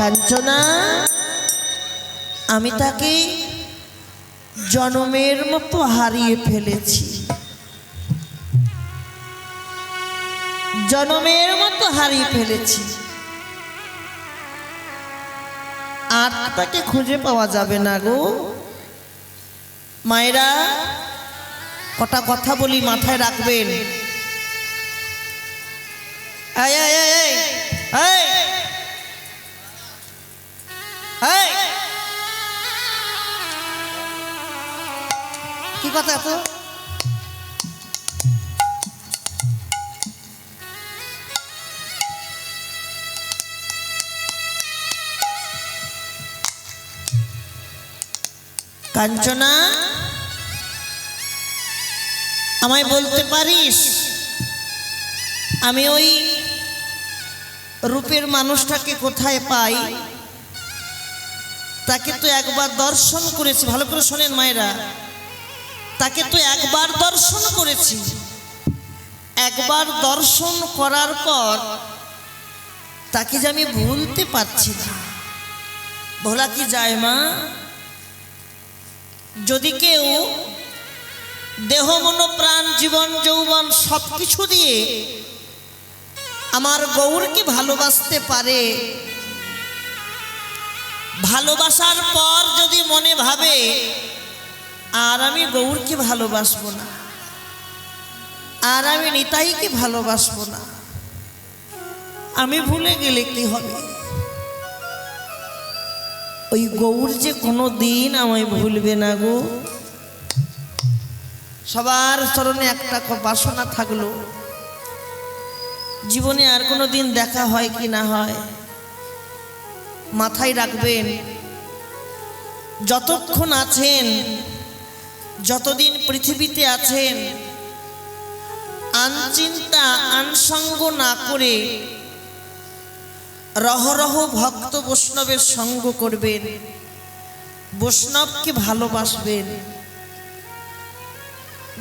কাঞ্চনা, আমি তাকে জনমের মতো হারিয়ে ফেলেছি, জনমের মতো হারিয়ে ফেলেছি। আর তাকে খুঁজে পাওয়া যাবে না গো। মায়েরা কটা কথা বলি, মাথায় রাখবেন। এই এই এই এই এই কি কথা তো? কাঞ্চনা, আমায় বলতে পারিস আমি ওই রূপের মানুষটাকে কোথায় পাই? তাকে তো একবার দর্শন করেছি। ভালো করে শোনেন মায়েরা, তাকে তো একবার দর্শন করেছি। একবার দর্শন করার পর তাকে যে আমি ভুলতে পারছি না। ভোলা কি যায় মা? যদি কেউ দেহ মন প্রাণ জীবন যৌবন সবকিছু দিয়ে আমার গৌরকে ভালোবাসতে পারে, ভালোবাসার পর যদি মনে ভাবে আর আমি গৌরকে ভালোবাসবো না, আর আমি নিতাইকে ভালোবাসবো না, আমি ভুলে গেলে কি হবে? ওই গৌর যে কোনো দিন আমায় ভুলবে না গো। সবার চরণে একটা বাসনা থাকলো, জীবনে আর কোনো দিন দেখা হয় কি না হয় মাথায় রাখবেন। যতক্ষণ আছেন, যতদিন পৃথিবীতে আছেন, আনচিন্তা আনসঙ্গ না করে রহরহ ভক্ত বৈষ্ণবের সঙ্গ করবেন, বৈষ্ণবকে ভালোবাসবেন,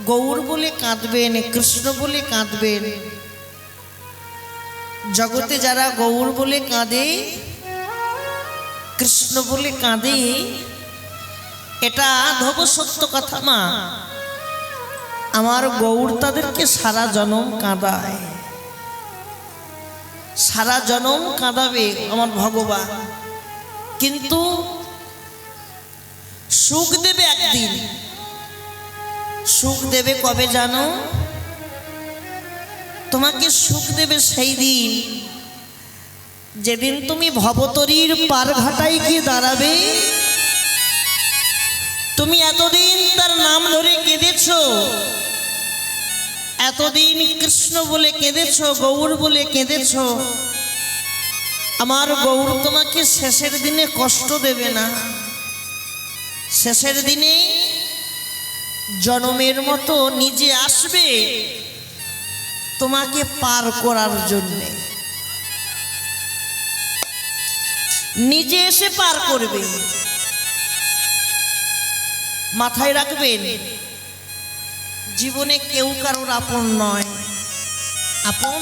গৌর বলে কাঁদবেন, কৃষ্ণ বলে কাঁদবেন। জগতে যারা গৌর বলে কাঁদে, কৃষ্ণ বলে কাঁদে, এটা ধব সত্য কথা মা। আমার গৌর তাদেরকে সারা জনম কাঁদায়, সারা জনম কাঁদাবে আমার ভগবান। কিন্তু সুখ দেবে একদিন। সুখ দেবে কবে জানো? তোমাকে সুখ দেবে সেই দিন যেদিন তুমি ভবতরীর পারঘাটায় গিয়ে দাঁড়াবে। তুমি এতদিন তার নাম ধরে কেঁদেছো, এতদিন কৃষ্ণ বলে কেঁদেছো, গৌর বলে কেঁদেছো। আমার গৌর তোমাকে শেষের দিনে কষ্ট দেবে না। শেষের দিনে জনমের মতো নিজে আসবে তোমাকে পার করার জন্য, নিজে এসে পার করবে। মাথায় রাখবেন, জীবনে কেউ কারোর আপন নয়। আপন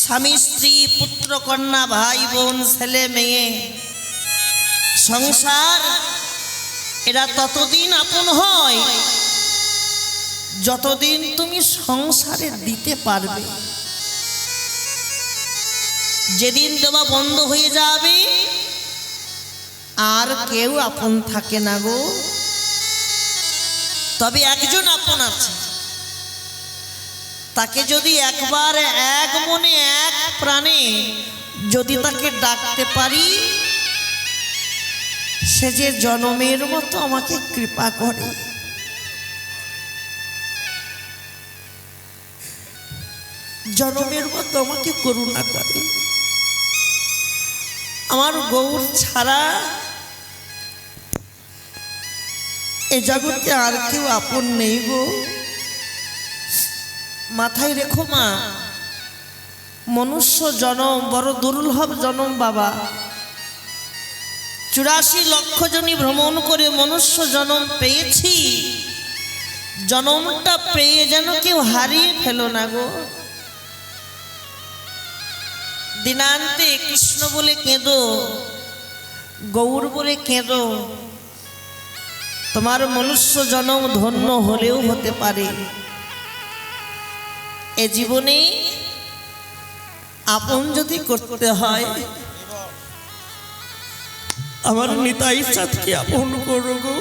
স্বামী স্ত্রী পুত্র কন্যা ভাই বোন ছেলে মেয়ে সংসার, এরা ততদিন আপন হয় যতদিন তুমি সংসারে দিতে পারবে। যেদিন দেওয়া বন্ধ হয়ে যাবে আর কেউ আপন থাকে না গো। তবে একজন আপন আছে, তাকে যদি একবার এক মনে এক প্রাণে যদি তাকে ডাকতে পারি, সে যে জনমের মতো আমাকে কৃপা করে। জনমের মতো আমাকে করুণা করে। আমার গৌর ছাড়া এ জগতে আর কেউ আপন নেই গো। মাথায় রেখো মা, মনুষ্য জনম বড় দুর্লভ জনম বাবা। 84 লক্ষ জনই ভ্রমণ করে মনুষ্য জনম পেয়েছি। জনমটা পেয়ে যেন কেউ হারিয়ে ফেলো না গো। দিনান্তে কৃষ্ণ বলে কেঁদো, গৌর বলে কেঁদো, তোমার মনুষ্য জন্ম ধন্য হলেও হতে পারে। এ জীবনে আপন যদি করতে হয়, আমার নিতাই চাঁদকে আপন করো গো,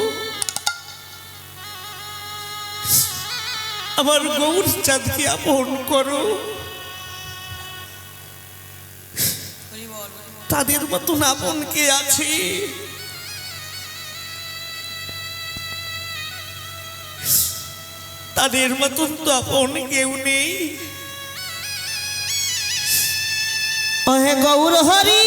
আমার গৌর চাঁদকে আপন করো। তাদের মতন আপন কে আছে? তাদের মতন তো আপন কেউ নেই। ওহে গৌর হরি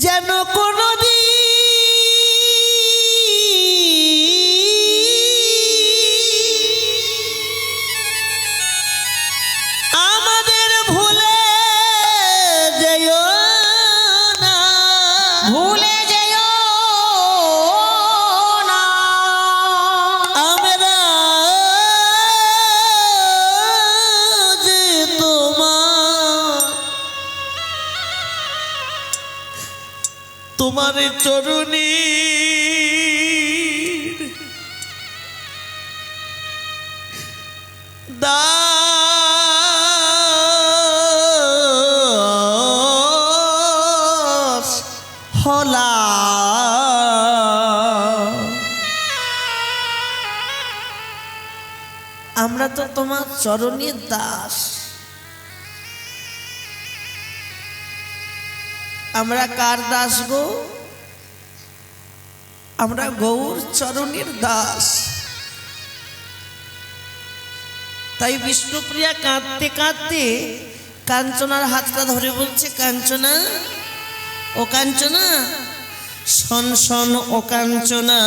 যেন কোনদিন আমাদের ভুলে যেও না, ভুলে যেও না। আমরা যে তোমার চরণে দাস হলা। আমরা তো তোমার চরণের দাস। আমরা কার দাস গো? আমরা গৌর চরণের দাস। তাই বিষ্ণুপ্রিয়া কাঁদতে কাঁদতে কাঞ্চনার হাতটা ধরে বলছে, কাঞ্চনা, ও কাঞ্চনা, শোন শোন ও কাঞ্চনা,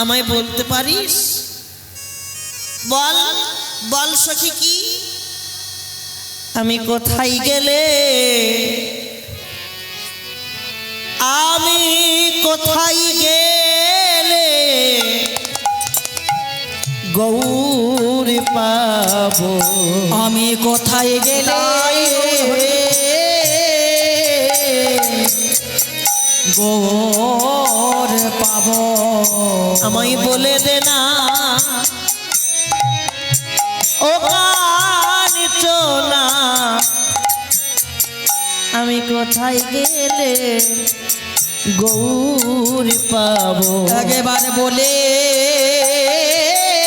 আমায় বলতে পারিস? বল বল সখী কি? আমি কোথায় গেলে, আমি কোথায় গেলে গৌর পাবো? আমি কোথায় গেলে গৌর পাবো? আমায় বলে দে না ও কাঞ্চনা, আমি কোথায় গেলে গৌর পাবো? একেবারে বলে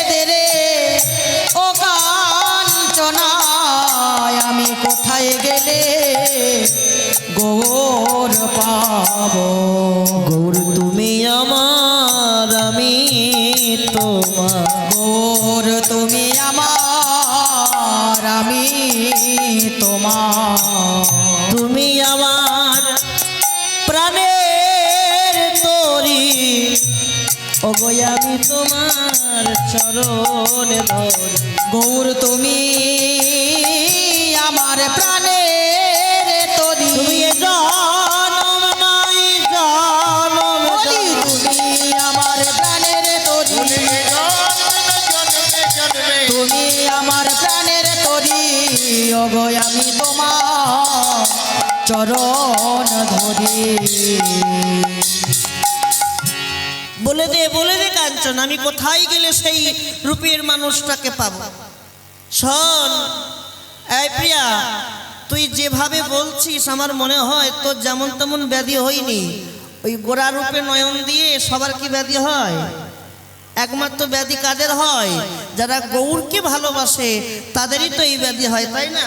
দে রে ও কাঞ্চনা, আমি কোথায় গেলে গৌর পাবো? গৌর তুমি আমার, আমি তোমার। গৌর তুমি আমার, আমি তোমার। তুমি আমার প্রাণের তরি, ওগো আমি তোমার চরণে ধরি। গৌর তুমি আমার প্রাণের তরি, তুমি জনম নাই জনম, তুমি আমার প্রাণের তরি, তুমি আমার প্রাণের তরি, ওগো আমি তোমার চরণ ধরি। বলে দে কাঞ্চন, আমি কোথায় গেলে সেই রূপের মানুষটাকে পাবো? শোন এই প্রিয়া, তুই যেভাবে বলছিস আমার মনে হয় তোর যেমন তেমন ব্যাধি হয়নি। ওই গোড়া রূপে নয়ন দিয়ে সবার কি ব্যাধি হয়? একমাত্র ব্যাধি কাদের হয়? যারা গৌরকে ভালোবাসে তাদেরই তো এই ব্যাধি হয়, তাই না?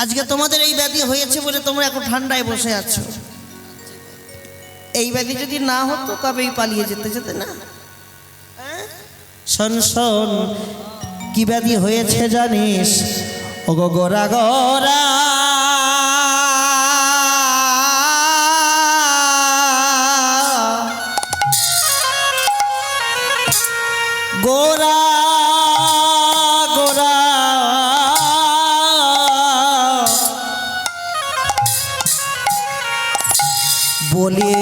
আজকে তোমাদের এই ব্যাধি হয়েছে বলে তোমরা এখন ঠান্ডায় বসে আছো। এই ব্যাধি যদি না হতো কবেই পালিয়ে যেতে না। শোন শোন, কি ব্যাধি হয়েছে জানিস? ও গো গোরা গোরা গোরা গোরা বলে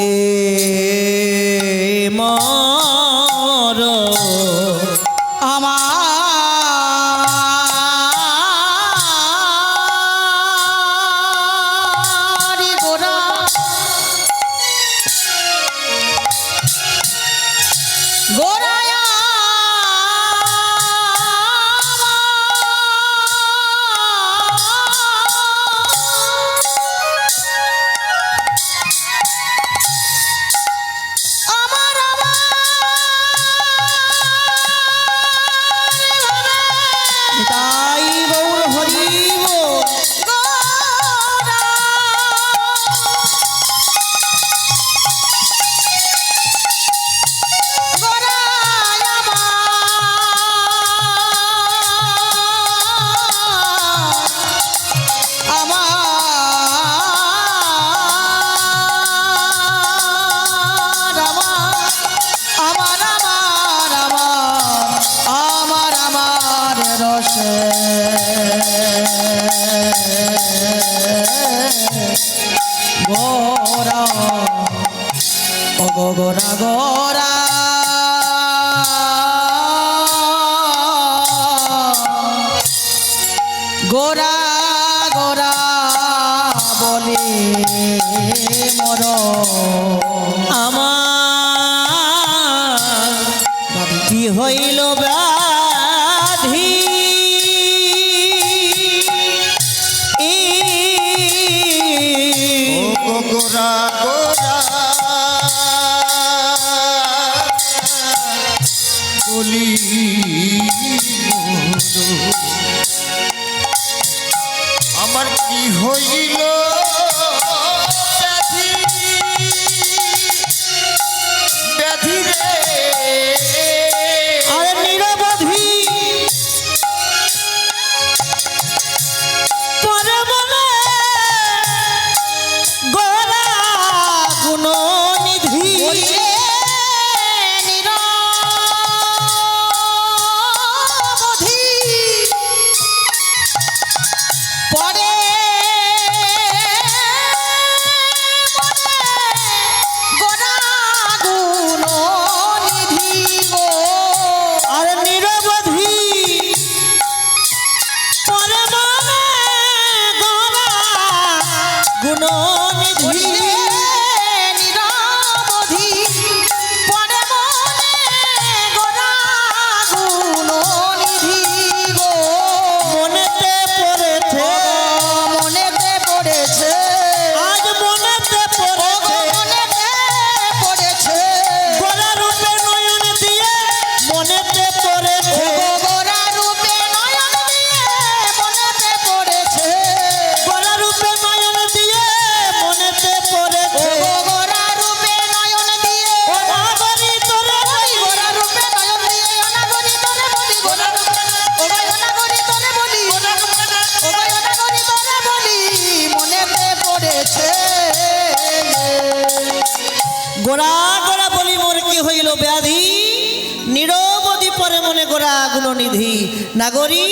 গোরা ও গোরা গোরা গোরা গোরা বলে মোর আমার কি হইল ব্যাধি গোরা গোরা বলি আমার কি হইল ব্যাধি রে আরে নিরবধি পরে বলে গোরা গুণ নিধি পরে গোরা গুণ নিধি গো আরে নিরবধি পরে বলে গোরা গুণ নিধি নিরবধি পরে বলে গোরা গুণ নিধি গো মনেতে পড়েছে মনেতে পড়েছে আজ মনেতে পড়েছে মনেতে পড়েছে গোরা রূপে নয়ন দিয়ে মনেতে পড়েছে গোরা রূপে নয়ন দিয়ে মনেতে পড়েছে গোরা রূপে নয়ন দিয়ে মনেতে পড়েছে গোরা রূপে নয়ন দিয়ে অনাগরি তোরে বলি গোরা রূপে নয়ন দিয়ে অনাগরি তোরে বলি গোরা রূপে ও ভাই অনাগরি তোরে বলি গোরা রূপে ও ভাই অনাগরি তোরে বলি মনেতে পড়েছে গোরা গোরা বলি মোর কি হইল ব্যাধি নিরবধি পরে মনে গোরা গুণনিধি নাগরী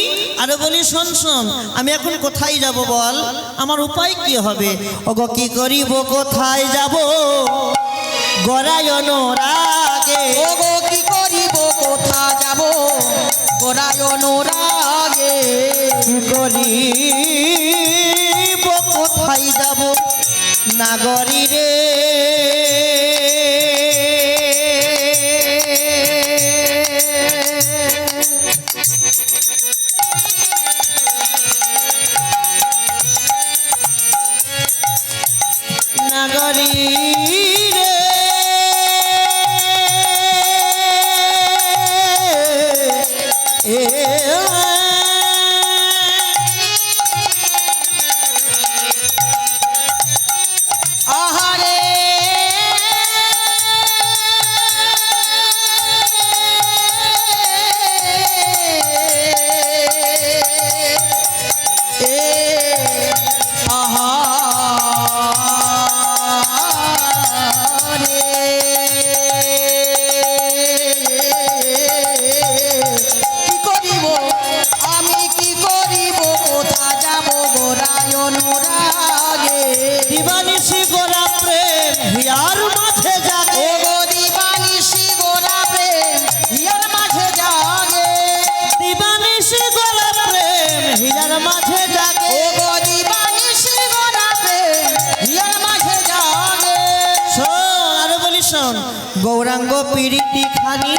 আরো বলি শোন শোন আমি এখন কোথায় যাব বল আমার উপায় কি হবে ওগো কি করিব কোথায় যাব গরায়ন রাগে ওগো কি করিব কোথায় যাব গরায়ন রাগে কি করিব কোথায় যাব নাগরী রে নাগরী রে আহারে গৌরাঙ্গ পীড়িতি খানি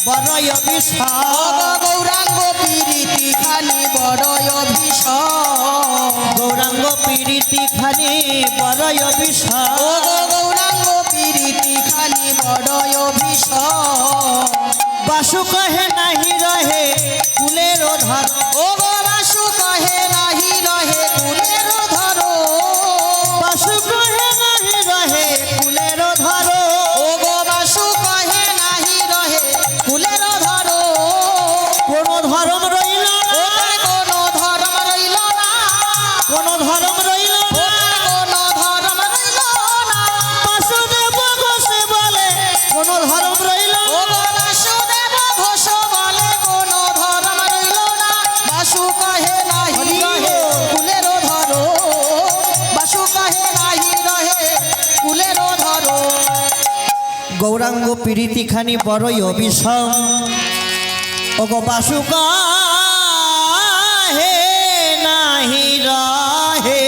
বড়ই অভিশাপ গৌরাঙ্গ পীড়িতি খানি বড়ই অভিশাপ গৌরাঙ্গ পীড়িতি খানি বড়ই অভিশাপ গৌরাঙ্গ পীড়িতি খানি বড়ই অভিশাপ বাসু কহে নাহি রহে কুলের ধর ও গো বাসু কহে নাহি রহে কুলের ধরো বাসু কহে নাহি রহে কুলের ধর ও গো বাসু কহে নাহি রহে কুলের ধরো কোন ধর্ম রইল ও না কোন ধর্ম রইল না কোন ধর্ম রইল ও না কোন ধর্ম রইল না বাসুদেব ঘোষে বলে কোন ধর্ম রইল ও গো বাসুদেব ঘোষ বলে কোন ধর্ম রইল না বাসু কহে নাহি রহে কুলের ধরো বাসু কহে নাহি রহে কুলের ধরো গৌরাঙ্গ পীড়িতি খানি বড়ই অভিশম ওগো বাসু কাহে নাহি রহে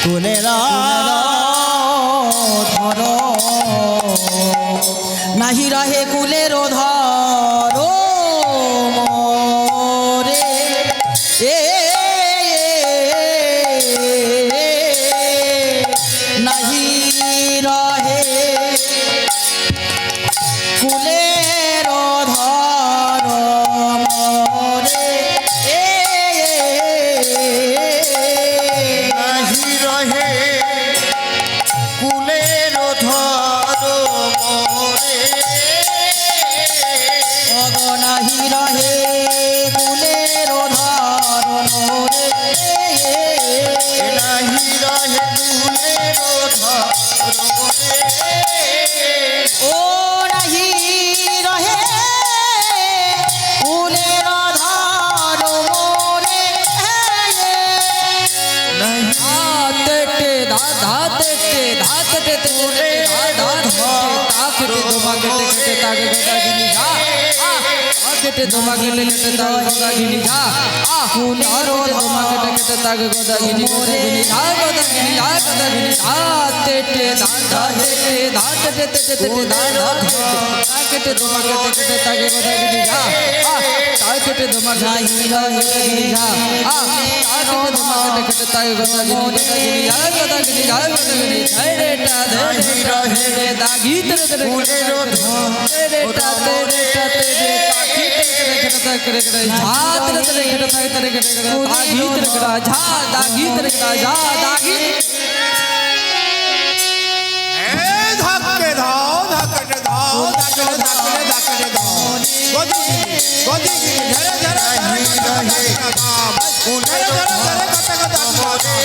কুলের ধরো নাহি রহে কুলের ধরো মোরে নাহি রহে কুলের ধরো মোরে নাহি রহে কুলের ধর মোরে অগ নাহি রহে কুলের ধরো মোরে নাহি রহে কুলের ধর মোরে ও নাহি রহে কুলের ধরো মোরে নাহি ধাতে ধাতে ধাতে ধাতে তাকে তোমাকে কেটে তাকে গদাগিনি যা কেটে তোমাকে কেটে তাকে গদাগিনি যা কুলের তোমাকে কেটে তাকে গদাগিনি গদাগিনি যা গদাগিনি যা গদাগিনি ধাতে ধাতে কেটে তোমাকে কেটে তাকে গদাগিনি যা কেটে তোমাকে নাহি রহে যা কেটে তোমাকে কেটে তাকে গদাগিনি গদাগিনি যা গদাগিনি যা গদাগিনি ধারে টা নাহি রহে রে দাগি tere tere কুলের ধর tere ta tere ta tere ताकि tere tere tere tere tere Jha tere tere tere tere tere tere ताकि tere tere झा दागी tere tere झा दागी ধাক্কে ধাও ধাক্কে ধাও ধাক্কে ধাক্কে ধাক্কে ধাও গদি গদি ঝরে ঝরে নাহি রহে কুলের ধর মোরে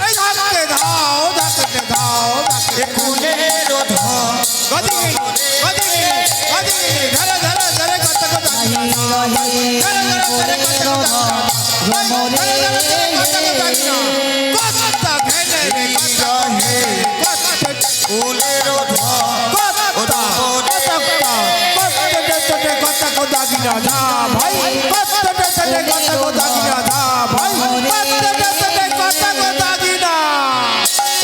এই ধাক্কে ধাও ধাক্কে ধাও ধাক্কে কুলের ধর গদি গদি গদি ঝরে ঝরে ঝরে কত কত কুলের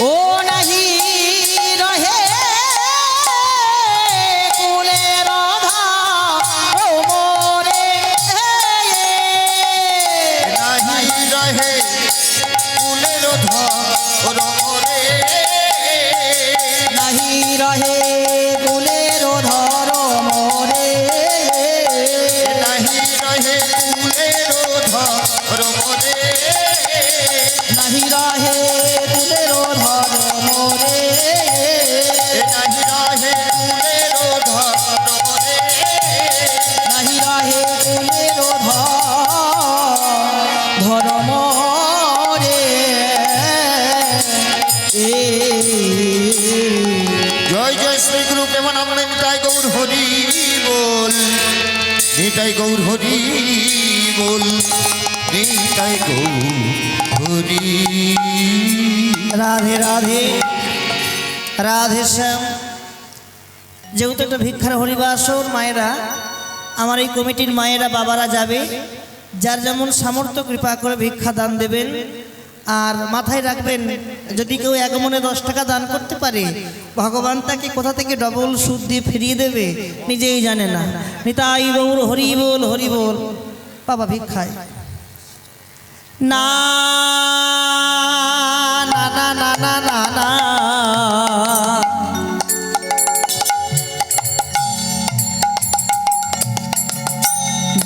ओ नहीं रहे कुलेर धारो मोरे নাহি রহে কুলের ধর মোরে नहीं रहे कुलेर धरो मोरे নাহি রহে কুলের ধর মোরে नहीं रहे कुलेर धरो मोरे নাহি রহে কুলের ধর মোরে नहीं रहे कुलेर धरो मोरे জয় জয় শ্রী গুরু প্রেমানন্দ নিতাই গৌর হরি বল নিতাই গৌর হরি বল নিতাই গৌর হরি রাধে রাধে রাধে শ্যাম। যেহেতু একটা ভিক্ষার হরিবাসর মায়েরা, আমার এই কমিটির মায়েরা বাবারা যাবে, যার যেমন সামর্থ্য কৃপা করে ভিক্ষা দান দেবেন। আর মাথায় রাখবেন, যদি কেউ এক মনে 10 টাকা দান করতে পারে, ভগবান তাকে কোথা থেকে ডবল সুদ দিয়ে ফিরিয়ে দেবে নিজেই জানে না। নিতাই গৌর হরি বল, হরি বল। বাবা ভিক্ষায় না না না না না না না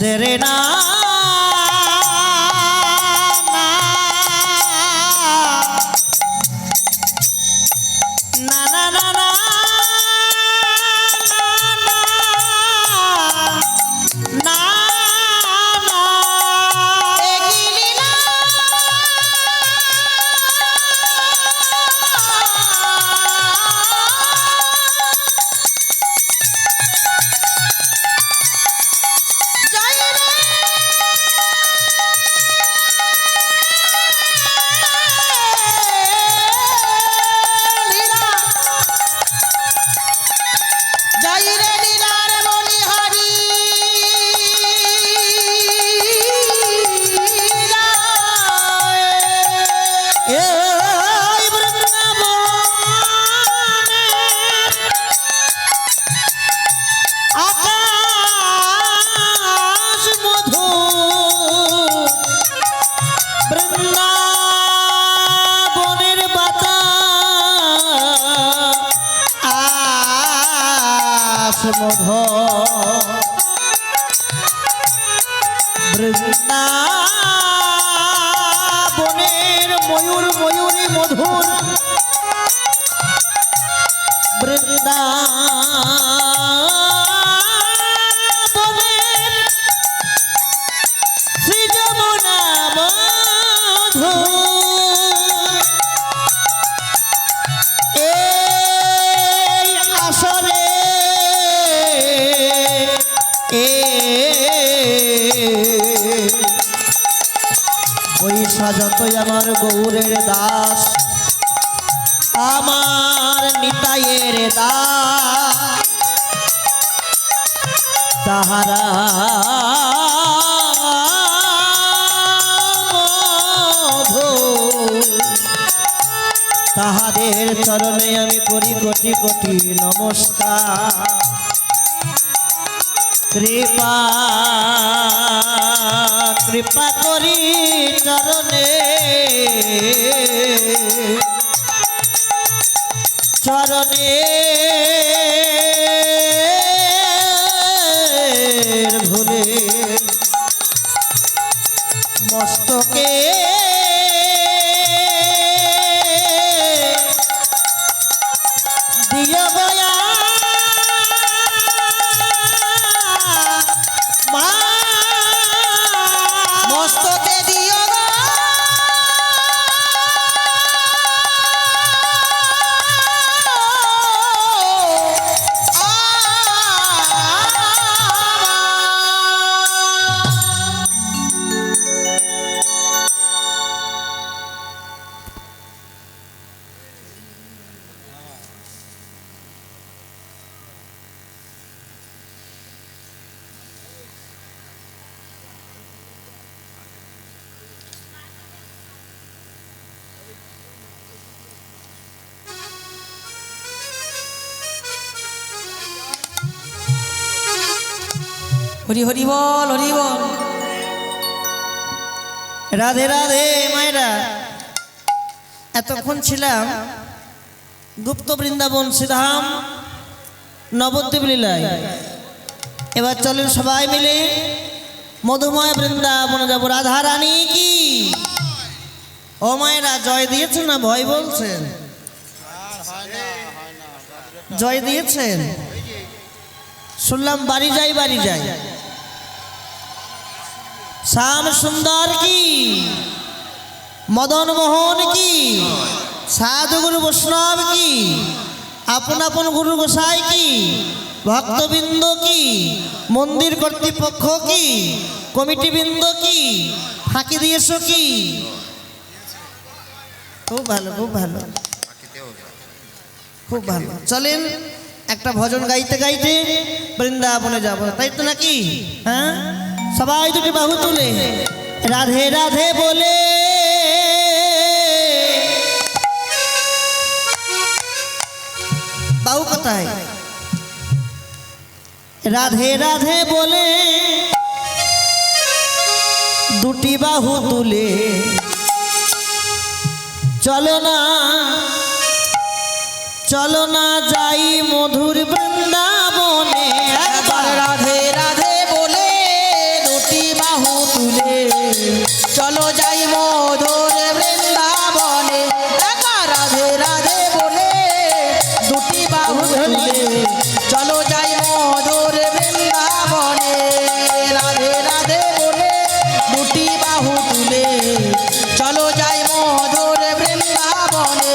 দেরে না বৃন্দাবনের ময়ূর ময়ূরী মধুর বৃন্দাবনের শ্রী যমুনা মধু এই আসরে বৈশা যতই আমার গৌরের দাস, আমার নিতাইয়ের দাস, তাহারা মধু, তাহাদের চরণে আমি করি কোটি কোটি নমস্কার। কৃপা কৃপা করি চরণে চরণে ধরে মস্তকে দিয়ে গয়া মস্তকে দিও গো হরি হরি বল, হরি বল। রাধে রাধে মায়েরা। এতক্ষণ ছিলাম গুপ্ত বৃন্দাবন শ্রীধাম নবদ্বীপ লীলায়। এবার চলেন সবাই মিলে মধুময় বৃন্দাবনে যাব। রাধা রানী কি ও মায়েরা জয় দিয়েছেন না ভয় বলছেন? জয় দিয়েছেন? শুনলাম বাড়ি যাই বাড়ি যাই। শ্যাম সুন্দর কি, মদন মোহন কি, সাধুগুরু বৈষ্ণব কি, আপন আপন গুরু গোসাই কি, ভক্তবৃন্দ কি, মন্দির কর্তৃপক্ষ কি, কমিটি বৃন্দ কি, ফাঁকি দিয়েছো কি? খুব ভালো, খুব ভালো, খুব ভালো। চলেন একটা ভজন গাইতে গাইতে বৃন্দাবনে যাব, তাই তো নাকি? হ্যাঁ, সবাই দুটি বাহু তুলে রাধে রাধে বলে তাও কোথায় রাধে রাধে বলে দুটি বাহু তুলে চলো না যাই মধুর বৃন্দাবনে একবার রাধে রাধে বলে দুটি বাহু তুলে চলো যাই মধুর বৃন্দাবনে একবার রাধে রাধে বলে দুটি বাহু তুলে চলো যাই মধুর বৃন্দাবনে রাধে রাধে বলে দুটি বাহু তুলে চলো যাই মধুর বৃন্দাবনে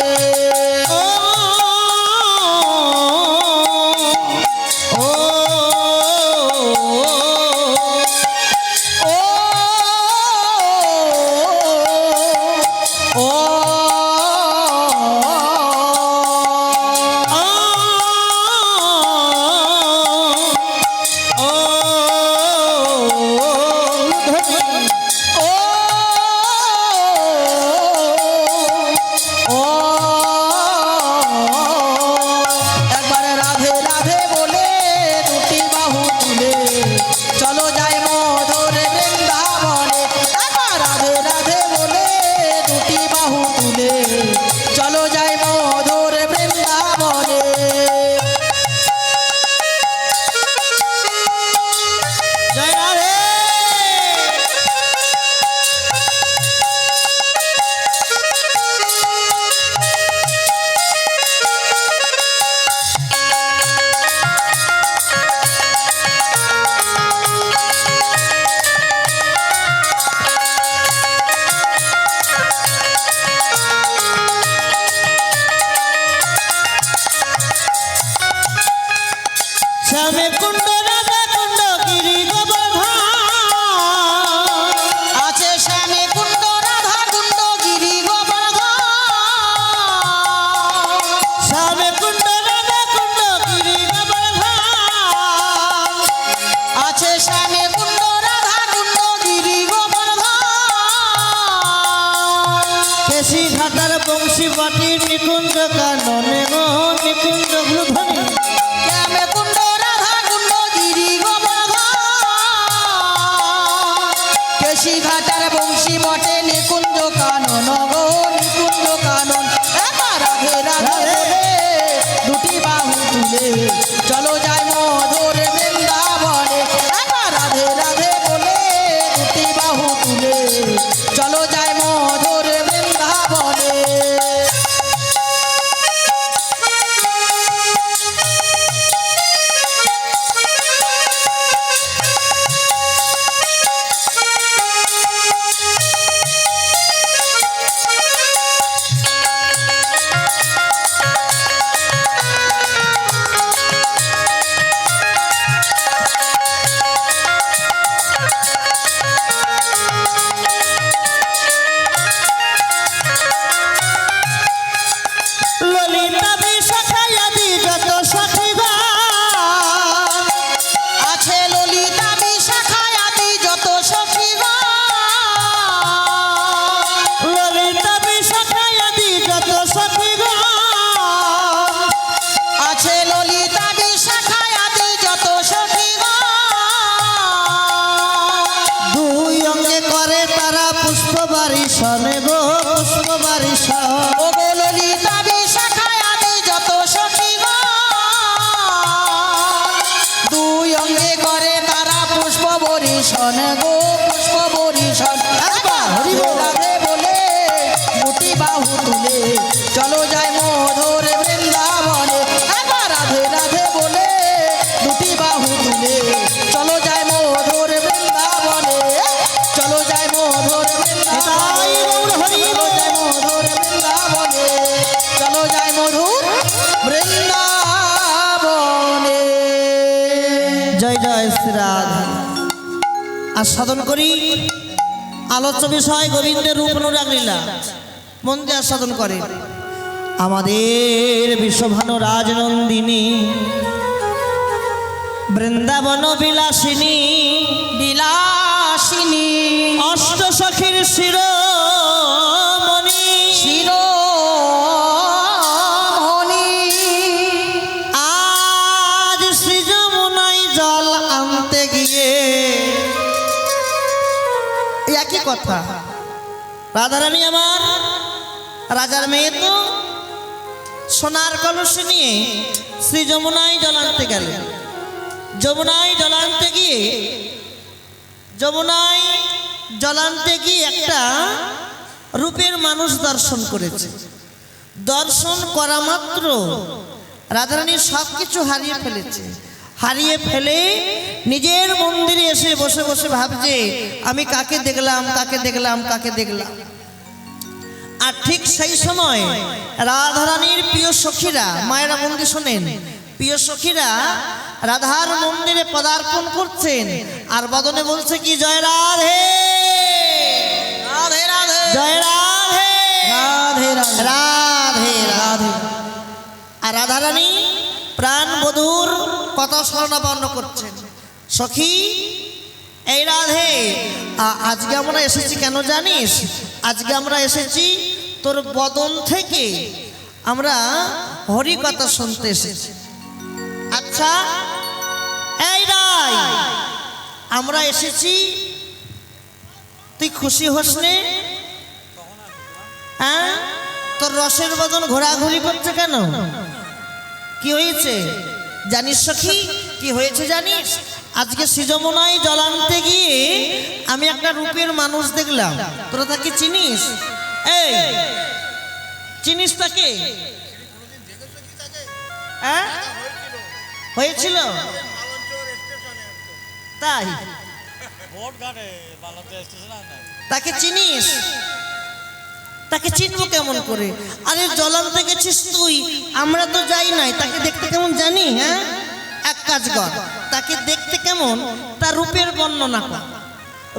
শ্যামে কুণ্ড রাধা কুণ্ড গিরি গোবর্ধন আছে শ্যামে কুণ্ড রাধা কুণ্ড গিরি গোবর্ধন শ্যামে কুণ্ড রাধা কুণ্ড গিরি গোবর্ধন আছে শ্যামে কুণ্ড রাধা কুণ্ড গিরি গোবর্ধন কেশি ঘাটার বংশী বাটি নিকুঞ্জ কাননে গো নিকুঞ্জ ব্লুধ্বনি শ্যামে কুণ্ড রাধা কুণ্ড গিরি গোবর্ধন কেশি ঘাটার বংশী বটে নিকুঞ্জ কানন গো নিকুঞ্জ কানন একবার রাধে রাধে বলে দুটি বাহু তুলে চলো যাই মধুর বৃন্দাবনে একবার রাধে রাধে বলে দুটি বাহু তুলে চলো যাই মধুর বৃন্দাবনে ললিতা বিশাখায়াদি যত সখীগণ আছে ললিতা বিশাখায়াদি যত সখীগণ ললিতা বিশাখায়াদি যত সখীগণ আছে ললিতা বিশাখায়াদি যত সখীগণ দুই অঙ্গে করে তারা পুষ্প বারিশনে গো পুষ্প বারিশন ও গো ললিতা বিশাখায়াদি যত সখীগণ দুই অঙ্গে করে তারা পুষ্প বরিশন গো পুষ্প বরিশন রাধে রাধে বলে দুটি বাহু তুলে চলো যাই মধুর বৃন্দাবনে একবার রাধে রাধে বলে দুটি বাহু তুলে চলো যাই মধুর বৃন্দাবনে চলো যাই মধুর বৃন্দাবনে চলো যাই মধুর বৃন্দাবনে চলো যাই মধুর বৃন্দাবনে জয় জয় শ্রী রাধা আস্বাদন করি আলোচ্য বিষয় গোবিন্দের রূপ অনুরাগ লীলা মন দিয়ে আস্বাদন করে আমাদের বিশ্বভানু রাজনন্দিনী বৃন্দাবন বিলাসিনী বিলাসিনী অষ্ট সখীর শিরোমণি শিরোমণি কথা। রাধারানী আমার রাজার মেয়ে তো সোনার কলসি নিয়ে শ্রী যমুনায় জল আনতে গেলেন। যমুনায় জল আনতে গিয়ে একটা রূপের মানুষ দর্শন করেছে। দর্শন করা মাত্র রাধারানী সব কিছু হারিয়ে ফেলেছে। হারিয়ে ফেলে নিজের মন্দিরে এসে বসে বসে ভাবছে, আমি কাকে দেখলাম, কাকে দেখলাম, কাকে দেখলাম। আর ঠিক সেই সময় রাধারানীর প্রিয় সখীরা, মায়েরা মন্দির শোনেন, প্রিয় সখীরা রাধার মন্দিরে পদার্পণ করছেন আর বদনে বলছে কি, জয় রাধে রাধে রাধে জয় রাধে রাধে রাধে রাধে রাধে। আর রাধারানী প্রাণ বধূর কথা স্মরণাপন্ন করছেন। সখী এই রাধে, আজকে আমরা এসেছি কেন জানিস? আজকে আমরা এসেছি তোর বদন থেকে আমরা হরি কথা শুনতে এসেছি। আচ্ছা এই রাই, আমরা এসেছি, তুই খুশি হোস নে? হ্যাঁ, তোর রসের বদন ঘোরাঘুরি করছে কেন? কি হয়েছে জানিস সখী? কি হয়েছে জানিস? আজকে শ্রীযমুনায় জল আনতে গিয়ে আমি একটা রূপের মানুষ দেখলাম। তোরা তাকে চিনিস? এই চিনিস তাকে? হ্যাঁ, হয়েছিল তাই? তাকে চিনিস? তাকে চিনবো কেমন করে? আরে জল আনতে গেছিস তুই, আমরা তো যাই নাই। তাকে দেখতে কেমন জানি? হ্যাঁ, এক কাজ কর, তাকে দেখতে কেমন তার রূপের বর্ণনা কর।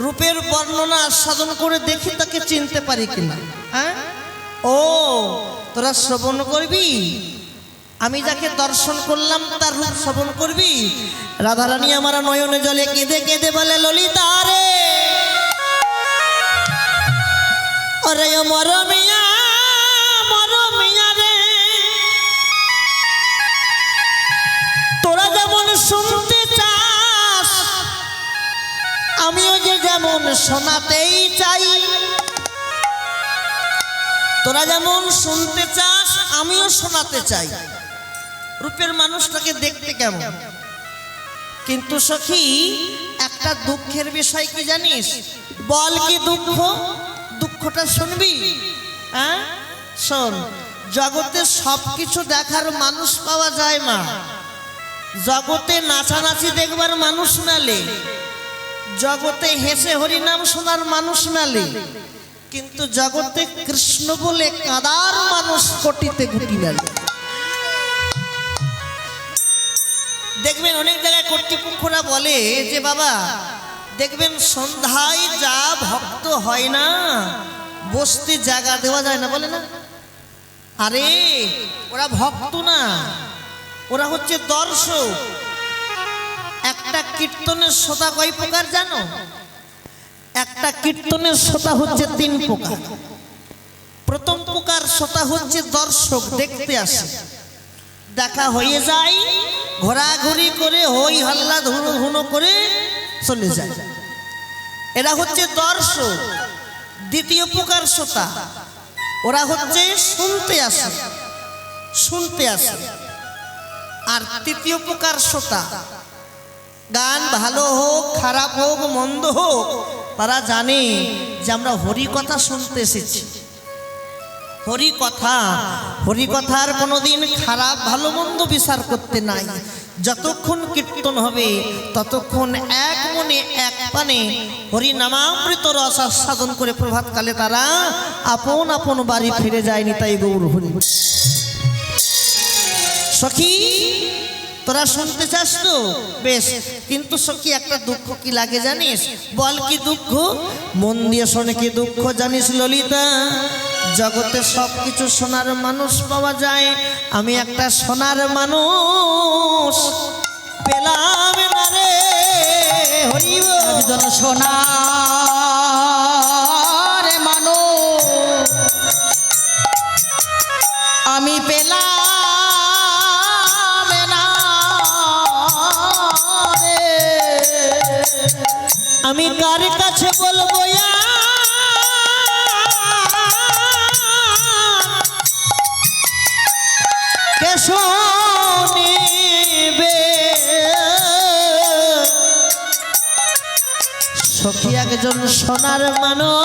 রূপের বর্ণনা আস্বাদন করে দেখি তাকে চিনতে পারি কিনা। হ্যাঁ, ও তোরা শ্রবণ করবি, আমি যাকে দর্শন করলাম তার রূপ শ্রবণ করবি। রাধারানী আমার নয়নে জলে কেঁদে কেঁদে বলে, ললিতা রে ওরে মর মিয়া রে, তোরা যেমন শুনতে চাস আমিও যে যেমন শোনাতেই চাই। তোরা যেমন শুনতে চাস আমিও শোনাতে চাই। রূপের মানুষটাকে দেখতে কেমন? কিন্তু সখী একটা দুঃখের বিষয় কি জানিস? বল কি দুঃখ? দুঃখটা শুনবি? হ্যাঁ শোন, জগতে সবকিছু দেখার মানুষ পাওয়া যায় মা। জগতে নাচানাচি দেখবার মানুষ মেলে, জগতে হেসে হরিনাম শোনার মানুষ মেলে, কিন্তু জগতে কৃষ্ণ বলে কাঁদার মানুষ কোটিতে গুটি মেলে। দেখবেন অনেক জায়গায় কর্তৃপক্ষরা বলে যে বাবা দেখবেন সন্ধ্যায় যা ভক্ত হয় না, বসতে জায়গা দেওয়া যায় না, বলে না? আরে ওরা ভক্ত না, ওরা হচ্ছে দর্শক। একটা কীর্তনের শ্রোতা কয় প্রকার জানো? একটা কীর্তনের শ্রোতা হচ্ছে 3 প্রকার। প্রথম প্রকার শ্রোতা হচ্ছে দর্শক, দেখতে আসে, দেখা হয়ে যায়, ঘোরাঘুরি করে হই হল্লা ধুনো ধুনো করে চলে যায়, এরা হচ্ছে দর্শক। দ্বিতীয় প্রকার শ্রোতা, ওরা হচ্ছে শুনতে আসে, শুনতে আসে। আর তৃতীয় প্রকার শ্রোতা, গান ভালো হোক খারাপ হোক মন্দ হোক, তারা জানে যে আমরা হরি কথা শুনতে এসেছি। হরি কথা, হরি কথার কোনোদিন খারাপ ভালো মন্দ বিচার করতে নাই। যতক্ষণ কীর্তন হবে ততক্ষণ এক মনে এক পানে হরি নামামৃত রস আস্বাদন করে প্রভাতকালে তারা আপন আপন বাড়ি ফিরে যায়নি। তাই গৌর হরি। সখী তোরা শুনতে চাস তো বেশ, কিন্তু সখী একটা দুঃখ কি লাগে জানিস? বল কি দুঃখ? মন দিয়ে শোনে কি দুঃখ জানিস ললিতা? জগতে সব কিছু সোনার মানুষ পাওয়া যায়, আমি একটা সোনার মানুষ পেলাম না রে। হরি একজন সোনার মানুষ আমি পেলাম না রে। আমি কার কাছে বলবো একজন সোনার মানুষ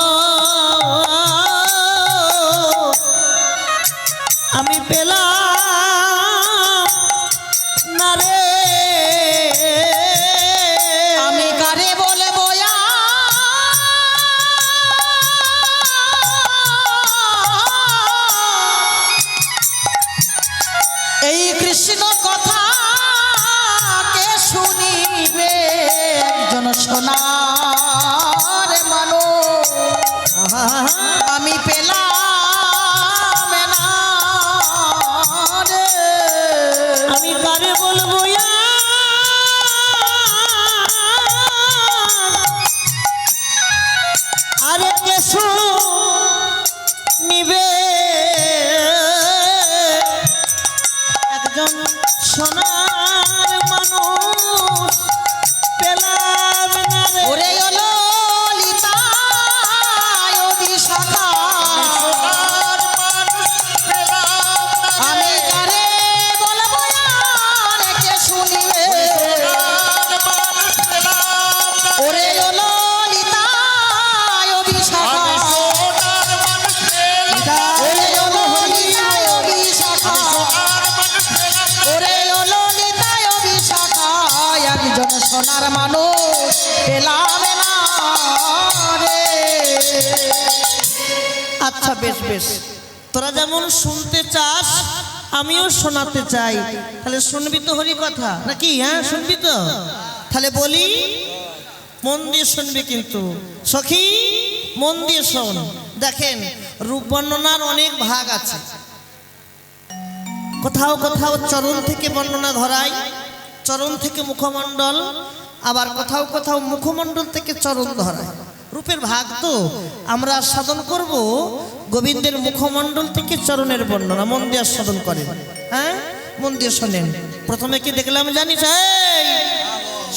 আমি পেলাম না রে। আমি কারে বলবো এই কৃষ্ণ কথা কে শুনিবে একজন সোনার মানুষ আমি পেলাম না রে। আমি কারে বলবো আরে কেশু নিবে একজন সোনার মানুষ পেলাম না রে। ওরে ও ললিতা ও বিশাখা আমি কারে বলবো আর কে শুনিবে ওরে ও ললিতা ও বিশাখা ওরে ও ললিতা ও বিশাখা ওরে ও ললিতা ও বিশাখা একজন সোনার মানুষ পেলাম না রে। আচ্ছা বেশ বেশ, তোরা যেমন শুনতে চাস আমিও শোনাতে চাই, তাহলে শুনবি তো হরি কথা নাকি? হ্যাঁ শুনবি তো, তাহলে বলি মন দিয়ে শুনবি কিন্তু সখী, মন দিয়ে শোন। দেখেন রূপ বর্ণনার অনেক ভাগ আছে, কোথাও কোথাও চরণ থেকে বর্ণনা ধরায়, চরণ থেকে মুখমণ্ডল, আবার কোথাও কোথাও মুখমণ্ডল থেকে চরণ ধরায়। রূপের ভাগ তো আমরা সাধন করব গোবিন্দের মুখমণ্ডল থেকে চরণের বর্ণনা। মন দিয়ে সাধন করেন, হ্যাঁ মন দিয়ে শোনেন। প্রথমে কি দেখলাম জানিস? এই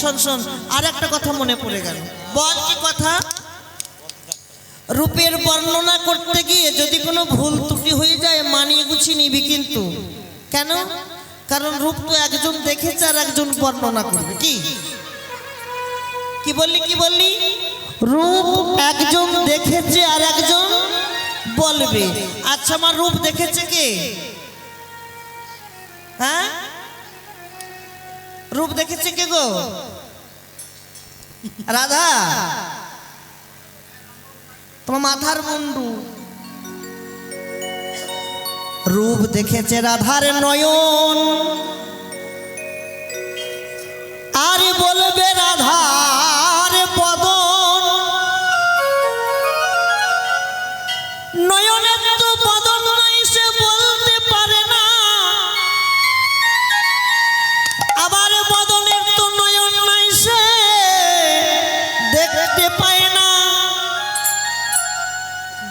শোন শোন, আর একটা কথা মনে পড়ে গেল। বল কি কথা? রূপের বর্ণনা করতে গিয়ে যদি কোনো ভুল ত্রুটি হয়ে যায় মানিয়ে গুছিয়ে নিবি কিন্তু। কেন? কারণ রূপ তো একজন দেখেছে আর একজন বর্ণনা করবে। কি কি বললি কি বললি? রূপ একজন দেখেছে আর একজন বলবে। আচ্ছা আমার রূপ দেখেছে কে? হ্যাঁ রূপ দেখেছে কে গো? রাধা, তোমার মাথার মুন্ডু। রূপ দেখেছে রাধার নয়ন, আর বলবে রাধার বদন। নয়নের তো বদন নাই সে বলতে পারে না, আবার বদনের তো নয়ন নাই সে দেখতে পায় না।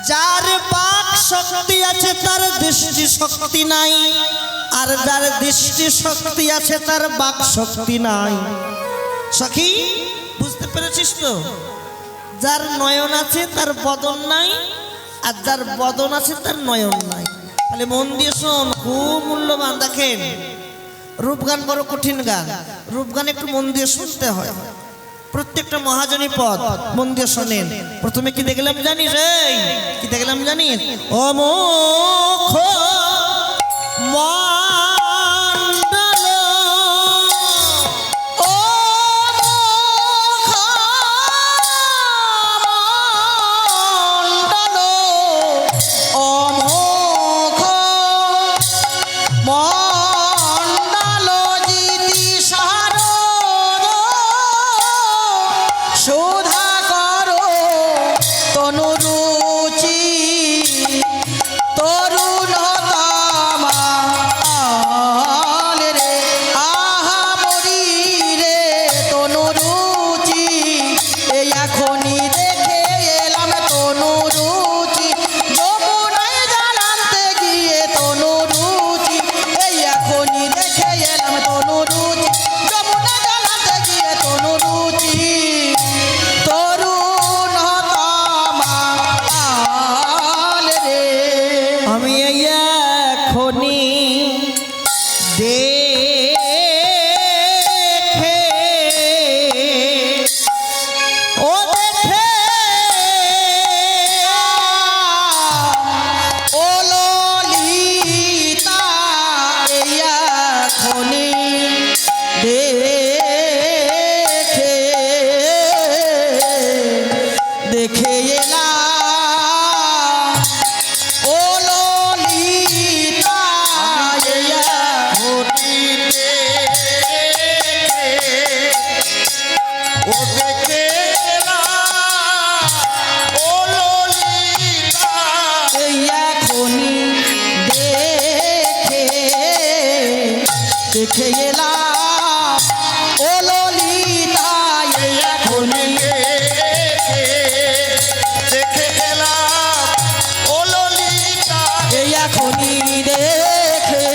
যার বাক শক্তি আছে তার দৃষ্টি শক্তি নাই, আর যার দৃষ্টি শক্তি আছে তার বাক শক্তি নাই। সখী বুঝতে পেরেছিস তো? যার নয়ন আছে তার বদন নাই, আর যার বদন আছে তার নয়ন নাই। তাহলে মন দিয়ে শোন, খুব মূল্যবান। দেখেন রূপগান বড় কঠিন গান, রূপগান একটু মন দিয়ে শুনতে হয়। প্রত্যেকটা মহাজনী পদ মন দিয়ে শোনেন। প্রথমে কি দেখলাম জানিস? এই কি দেখলাম জানিস? ও মুখ মণ্ডল, ও মুখমণ্ডল, ও মুখমণ্ডল জিতি সারদ সুধা করো তনুরুচি তরুণতমা দেখে এলাম ও ললিতা এই এখনই দেখে গেলাম ও ললিতা এই এখনই দেখে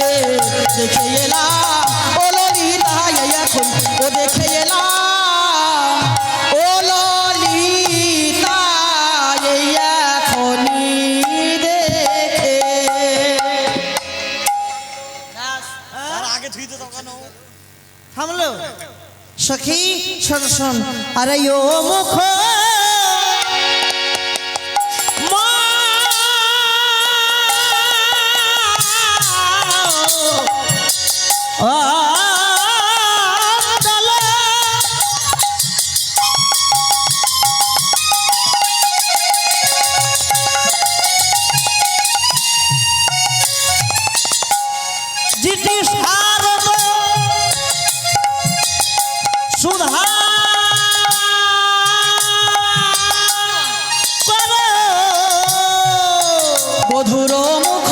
এলাম ও ললিতা এই এখন ও দেখে এলাম ও ললিতা এই এখনই দেখে থামলো সখী শোন শোন আরে ও মুখ জিটি শারদ সুধা বধুর মুখ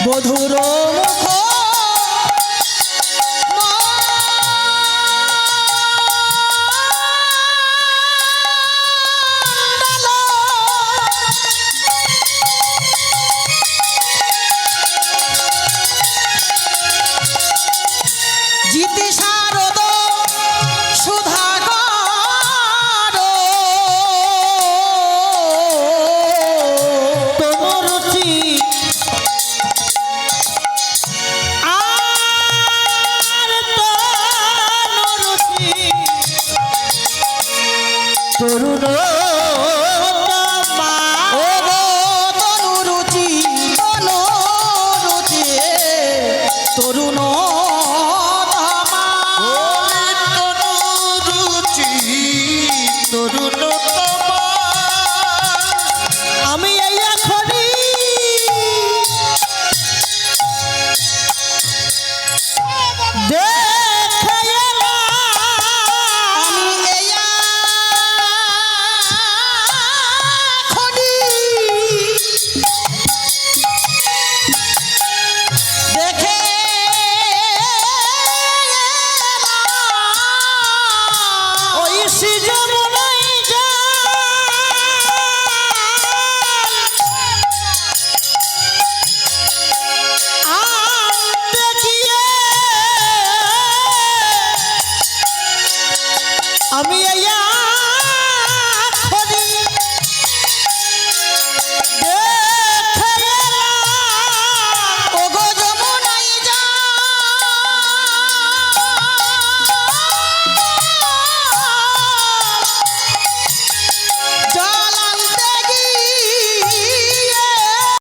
বধুর মুখ জিতি শারদ সুধাকর তনুরুচি তরুণ